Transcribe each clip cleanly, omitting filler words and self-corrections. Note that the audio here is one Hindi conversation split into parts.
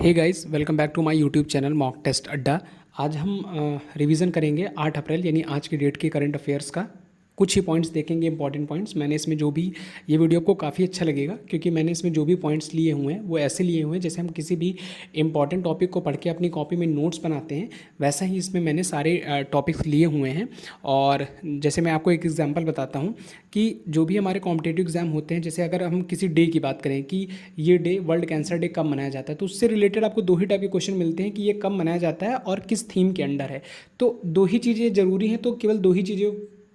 Hey guys, welcome back to my YouTube channel mock test Adda. आज हम रिवीजन करेंगे 8 अप्रैल यानी आज की डेट के करंट अफेयर्स का। कुछ ही पॉइंट्स देखेंगे, इंपॉर्टेंट पॉइंट्स। मैंने इसमें जो भी ये वीडियो आपको काफ़ी अच्छा लगेगा क्योंकि मैंने इसमें जो भी पॉइंट्स लिए हुए हैं वो ऐसे लिए हुए हैं जैसे हम किसी भी इंपॉर्टेंट टॉपिक को पढ़ के अपनी कॉपी में नोट्स बनाते हैं, वैसा ही इसमें मैंने सारे टॉपिक्स लिए हुए हैं। और जैसे मैं आपको एक एग्जांपल बताता हूँ कि जो भी हमारे कॉम्पिटिटिव एग्जाम होते हैं, जैसे अगर हम किसी डे की बात करें कि ये डे वर्ल्ड कैंसर डे कब मनाया जाता है, तो उससे रिलेटेड आपको दो ही टाइप के क्वेश्चन मिलते हैं कि ये कब मनाया जाता है और किस थीम के अंडर है। तो दो ही चीज़ें ज़रूरी हैं, तो केवल दो ही चीज़ों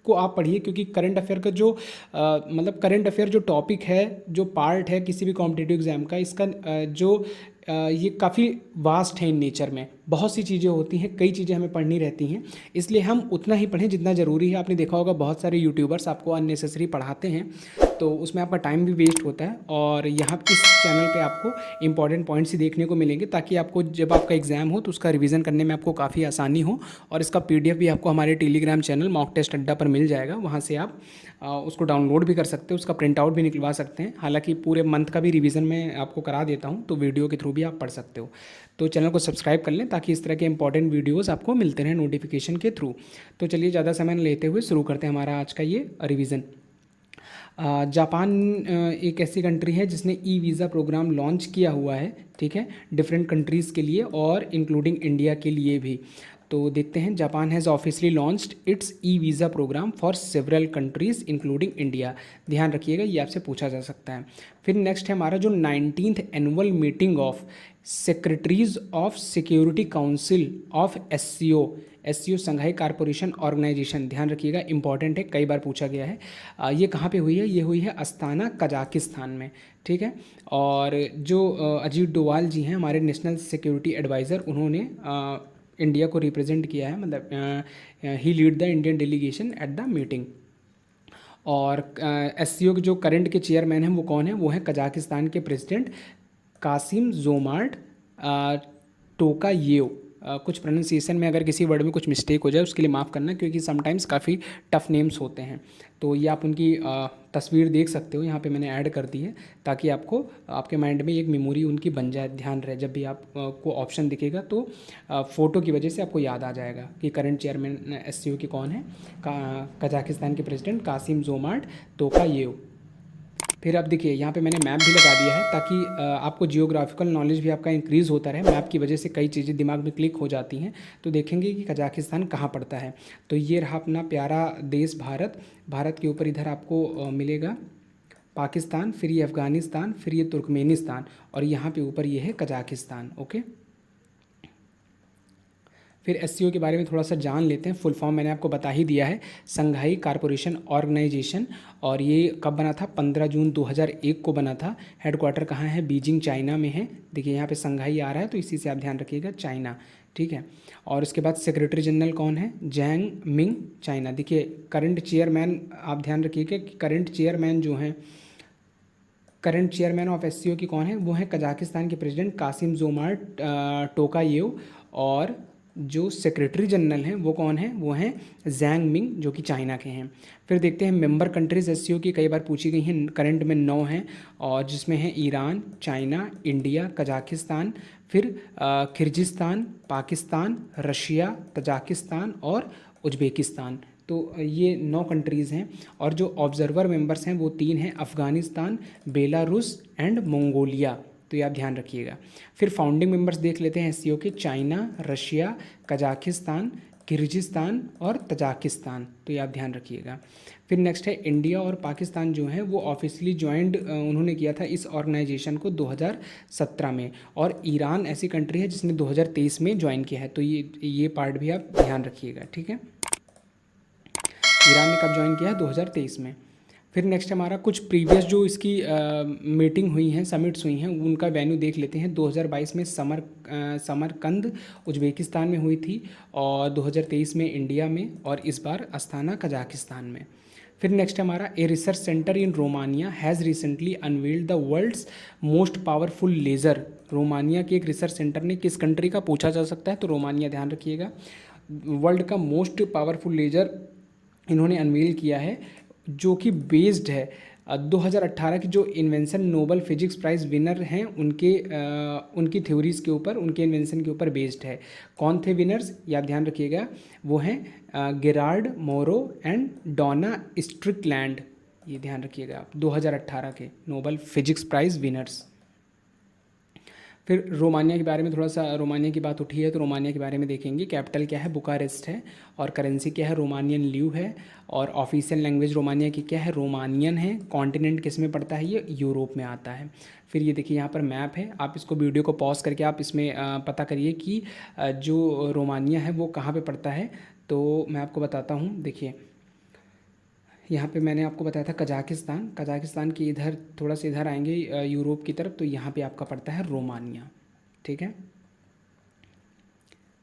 को आप पढ़िए क्योंकि करंट अफेयर का जो मतलब करंट अफेयर जो टॉपिक है, जो पार्ट है किसी भी कॉम्पिटिटिव एग्जाम का, इसका ये काफ़ी वास्ट है इन नेचर में। बहुत सी चीज़ें होती हैं, कई चीज़ें हमें पढ़नी रहती हैं, इसलिए हम उतना ही पढ़ें जितना ज़रूरी है। आपने देखा होगा बहुत सारे यूट्यूबर्स आपको अननेसेसरी पढ़ाते हैं, तो उसमें आपका टाइम भी वेस्ट होता है। और यहाँ इस चैनल पे आपको इंपॉर्टेंट पॉइंट्स ही देखने को मिलेंगे ताकि आपको जब आपका एग्जाम हो तो उसका रिवीजन करने में आपको काफ़ी आसानी हो। और इसका पीडीएफ भी आपको हमारे टेलीग्राम चैनल मॉक टेस्ट अड्डा पर मिल जाएगा, वहाँ से आप उसको डाउनलोड भी कर सकते हो, उसका प्रिंट आउट भी निकलवा सकते हैं। हालांकि पूरे मंथ का भी रिवीजन मैं आपको करा देता हूँ, तो वीडियो के थ्रू भी आप पढ़ सकते हो। तो चैनल को सब्सक्राइब कर लें ताकि इस तरह के इंपॉर्टेंट वीडियोस आपको मिलते रहें नोटिफिकेशन के थ्रू। तो चलिए ज़्यादा समय न लेते हुए शुरू करते हैं हमारा आज का ये रिवीजन। जापान एक ऐसी कंट्री है जिसने ई वीज़ा प्रोग्राम लॉन्च किया हुआ है, ठीक है, डिफरेंट कंट्रीज़ के लिए और इंक्लूडिंग इंडिया के लिए भी। तो देखते हैं, Japan has officially launched its E visa program for several countries including India. ध्यान रखिएगा, ये आपसे पूछा जा सकता है। फिर नेक्स्ट है हमारा जो 19th annual meeting of secretaries of security council of S C O Shanghai corporation organisation. ध्यान रखिएगा, इंपॉर्टेंट है, कई बार पूछा गया है। ये कहाँ पे हुई है? ये हुई है अस्ताना, कजाकिस्तान में, ठीक है। और जो अजीत डोवाल जी हैं, हमारे नेशनल सिक्योरिटी एडवाइज़र, उन्होंने इंडिया को रिप्रेजेंट किया है, मतलब ही lead the Indian delegation at the meeting. और एससीओ के जो करंट के चेयरमैन हैं वो कौन है? वो हैं कजाकिस्तान के प्रेसिडेंट कासिम जोमार्ट टोकायेव। कुछ प्रोनाउंसिएशन में अगर किसी वर्ड में कुछ मिस्टेक हो जाए उसके लिए माफ़ करना, क्योंकि समटाइम्स काफ़ी टफ नेम्स होते हैं। तो ये आप उनकी तस्वीर देख सकते हो, यहाँ पे मैंने ऐड कर दी है ताकि आपको आपके माइंड में एक मेमोरी उनकी बन जाए, ध्यान रहे। जब भी आप को ऑप्शन दिखेगा तो फ़ोटो की वजह से आपको याद आ जाएगा कि करंट चेयरमैन एससीओ के कौन है। कजाकिस्तान के प्रेसिडेंट कासिम जोमार्ट टोकायेव। फिर अब देखिए, यहाँ पे मैंने मैप भी लगा दिया है ताकि आपको जियोग्राफिकल नॉलेज भी आपका इंक्रीज़ होता रहे। मैप की वजह से कई चीज़ें दिमाग में क्लिक हो जाती हैं, तो देखेंगे कि कजाकिस्तान कहाँ पड़ता है। तो ये रहा अपना प्यारा देश भारत। भारत के ऊपर इधर आपको मिलेगा पाकिस्तान, फिर ये अफ़गानिस्तान, फिर ये तुर्कमेनिस्तान, और यहाँ पे ऊपर ये है कजाकिस्तान। ओके, फिर एससीओ के बारे में थोड़ा सा जान लेते हैं। फुल फॉर्म मैंने आपको बता ही दिया है, संघाई कारपोरेशन ऑर्गेनाइजेशन। और ये कब बना था? 15 जून 2001 को बना था। हेडक्वार्टर कहाँ है? बीजिंग, चाइना में है। देखिए यहाँ पे संघाई आ रहा है तो इसी से आप ध्यान रखिएगा, चाइना, ठीक है। और उसके बाद सेक्रेटरी जनरल कौन है? जैंग मिंग, चाइना। देखिए करंट चेयरमैन आप ध्यान रखिएगा कि करंट चेयरमैन जो हैं, करंट चेयरमैन ऑफ एससीओ की कौन है? वो है कजाकिस्तान के प्रेसिडेंट कासिम जोमार्ट टोकायेव। और जो सेक्रेटरी जनरल हैं वो कौन है? वो हैं जैंग मिंग, जो कि चाइना के हैं। फिर देखते हैं मेंबर कंट्रीज एससीओ की, कई बार पूछी गई हैं। करंट में 9 हैं, और जिसमें हैं ईरान, चाइना, इंडिया, कजाकिस्तान, फिर किर्गिस्तान, पाकिस्तान, रशिया, तजाकिस्तान और उज्बेकिस्तान। तो ये 9 कंट्रीज़ हैं। और जो ऑब्जर्वर मेंबर्स हैं वो 3 हैं, अफ़गानिस्तान, बेलारूस एंड मंगोलिया। तो ये आप ध्यान रखिएगा। फिर फाउंडिंग मेंबर्स देख लेते हैं एससीओ के, चाइना, रशिया, कजाकिस्तान, किर्गिस्तान और तजाकिस्तान। तो ये आप ध्यान रखिएगा। फिर नेक्स्ट है इंडिया और पाकिस्तान जो है वो ऑफिशियली ज्वाइंट उन्होंने किया था इस ऑर्गेनाइजेशन को 2017 में। और ईरान ऐसी कंट्री है जिसने 2023 में ज्वाइन किया है। तो ये पार्ट भी आप ध्यान रखिएगा, ठीक है। ईरान ने कब ज्वाइन किया है? 2023 में। फिर नेक्स्ट हमारा कुछ प्रीवियस जो इसकी मीटिंग हुई हैं, समिट्स हुई हैं, उनका वेन्यू देख लेते हैं। 2022 में समरकंद उज्बेकिस्तान में हुई थी, और 2023 में इंडिया में, और इस बार अस्ताना कजाकिस्तान में। फिर नेक्स्ट हमारा a research centre in Romania has recently unveiled the world's most powerful laser. Romania के एक रिसर्च सेंटर ने किस कंट्री का पूछा जा सकता है? तो रोमानिया, ध्यान रखिएगा। वर्ल्ड का मोस्ट पावरफुल लेज़र इन्होंने अनवील किया है, जो कि बेस्ड है 2018 की जो invention Nobel physics prize winner हैं उनकी थ्योरीज़ के ऊपर, उनके इन्वेंशन के ऊपर बेस्ड है। कौन थे विनर्स, या ध्यान रखिएगा, वो हैं गेरार्ड मोरो एंड डोना स्ट्रिकलैंड। ये ध्यान रखिएगा आप, 2018 के नोबल फिजिक्स प्राइज़ विनर्स। फिर रोमानिया के बारे में थोड़ा सा, रोमानिया की बात उठी है तो रोमानिया के बारे में देखेंगे। कैपिटल क्या है, बुकारेस्ट है, और करेंसी क्या है, रोमानियन ल्यू है, और ऑफिशियल लैंग्वेज रोमानिया की क्या है, रोमानियन है। कॉन्टिनेंट किस में पड़ता है, ये यूरोप में आता है। फिर ये देखिए यहाँ पर मैप है, आप इसको वीडियो को पॉज करके आप इसमें पता करिए कि जो रोमानिया है वो कहाँ पर पड़ता है। तो मैं आपको बताता हूँ, देखिए यहाँ पे मैंने आपको बताया था कजाकिस्तान, कजाकिस्तान के इधर थोड़ा सा इधर आएंगे यूरोप की तरफ, तो यहाँ पे आपका पड़ता है रोमानिया। ठीक है।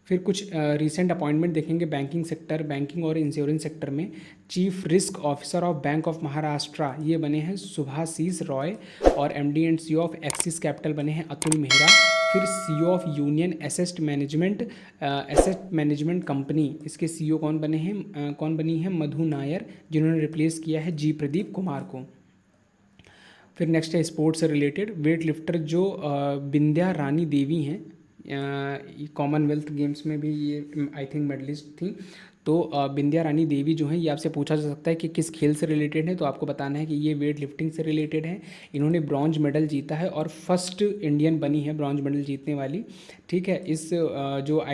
फिर कुछ रीसेंट अपॉइंटमेंट देखेंगे बैंकिंग सेक्टर, बैंकिंग और इंश्योरेंस सेक्टर में। Chief risk officer of bank of Maharashtra ये बने हैं सुभाशीष रॉय, और MD and CEO of axis capital बने हैं अतुल मेहरा। फिर CEO of union asset management company, इसके सीईओ कौन बने हैं, कौन बनी है, मधु नायर, जिन्होंने रिप्लेस किया है जी प्रदीप कुमार को। फिर नेक्स्ट है स्पोर्ट्स से रिलेटेड, वेट लिफ्टर जो बिंद्या रानी देवी हैं, कॉमनवेल्थ गेम्स में भी ये आई थिंक मेडलिस्ट थी। तो बिंद्या रानी देवी जो हैं, ये आपसे पूछा जा सकता है कि किस खेल से रिलेटेड है, तो आपको बताना है कि ये वेट लिफ्टिंग से रिलेटेड है। इन्होंने ब्रॉन्ज मेडल जीता है और फर्स्ट इंडियन बनी है ब्रॉन्ज मेडल जीतने वाली। ठीक है। इस जो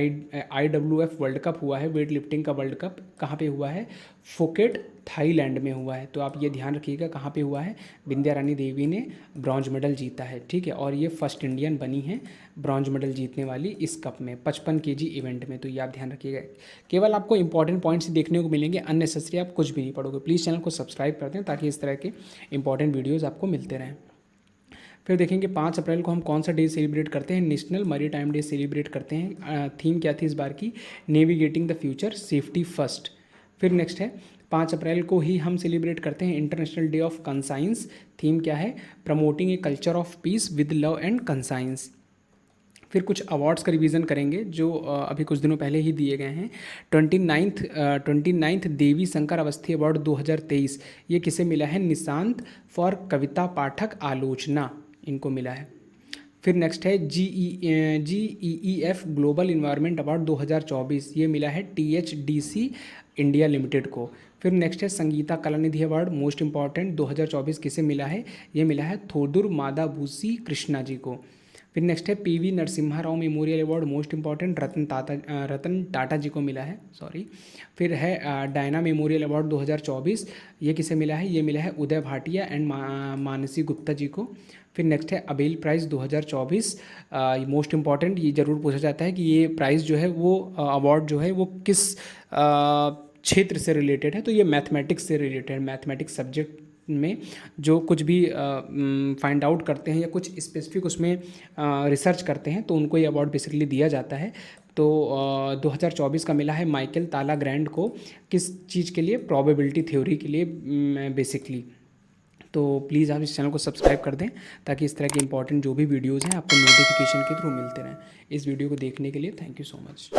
IWF वर्ल्ड कप हुआ है, वेट लिफ्टिंग का वर्ल्ड कप, कहाँ पे हुआ है, फुकेट थाईलैंड में हुआ है। तो आप ये ध्यान रखिएगा कहाँ पे हुआ है, बिंद्या रानी देवी ने ब्रॉन्ज मेडल जीता है। ठीक है। और ये फर्स्ट इंडियन बनी है ब्रॉन्ज मेडल जीतने वाली इस कप में, 55 kg इवेंट में। तो ये आप ध्यान रखिएगा। केवल आपको इंपॉर्टेंट पॉइंट्स देखने को मिलेंगे, अननेसेसरी आप कुछ भी नहीं पढ़ोगे। प्लीज़ चैनल को सब्सक्राइब कर दें ताकि इस तरह के इंपॉर्टेंट वीडियोज़ आपको मिलते रहें। फिर देखेंगे 5 अप्रैल को हम कौन सा डे सेलिब्रेट करते हैं, नेशनल मैरीटाइम डे सेलिब्रेट करते हैं। थीम क्या थी इस बार की, navigating the future, safety first. फिर नेक्स्ट है 5 अप्रैल को ही हम सेलिब्रेट करते हैं international day of conscience. Theme क्या है, promoting a culture of peace with love and conscience. फिर कुछ अवार्ड्स का रिवीजन करेंगे जो अभी कुछ दिनों पहले ही दिए गए हैं। 29th देवी शंकर अवस्थी अवार्ड 2023, ये किसे मिला है, निशांत फॉर कविता पाठक आलोचना, इनको मिला है। फिर नेक्स्ट है GEEF ग्लोबल इन्वायरमेंट अवार्ड 2024, ये मिला है THDC इंडिया लिमिटेड को। फिर नेक्स्ट है Sangeeta Kalanidhi award most important 2024, किसे मिला है, ये मिला है थोदुर मादाभूसी कृष्णा जी को। फिर नेक्स्ट है PV Narasimha Rao memorial award most important Ratan Tata ji को मिला है, सॉरी। फिर है डायना मेमोरियल अवार्ड 2024, ये किसे मिला है, ये मिला है उदय भाटिया एंड मानसी गुप्ता जी को। फिर नेक्स्ट है अबेल प्राइज़ 2024, मोस्ट इंपॉर्टेंट, ये ज़रूर पूछा जाता है कि ये प्राइज़ जो है वो अवार्ड जो है वो किस क्षेत्र से रिलेटेड है, तो ये मैथमेटिक्स से रिलेटेड है। मैथमेटिक्स सब्जेक्ट में जो कुछ भी फाइंड आउट करते हैं या कुछ स्पेसिफिक उसमें रिसर्च करते हैं तो उनको ये अवार्ड बेसिकली दिया जाता है। तो 2024 का मिला है माइकल ताला ग्रैंड को, किस चीज़ के लिए, प्रोबेबिलिटी थ्योरी के लिए बेसिकली। तो प्लीज़ आप इस चैनल को सब्सक्राइब कर दें ताकि इस तरह के इंपॉर्टेंट जो भी वीडियोज़ हैं आपको नोटिफिकेशन के थ्रू मिलते रहें। इस वीडियो को देखने के लिए थैंक यू सो मच।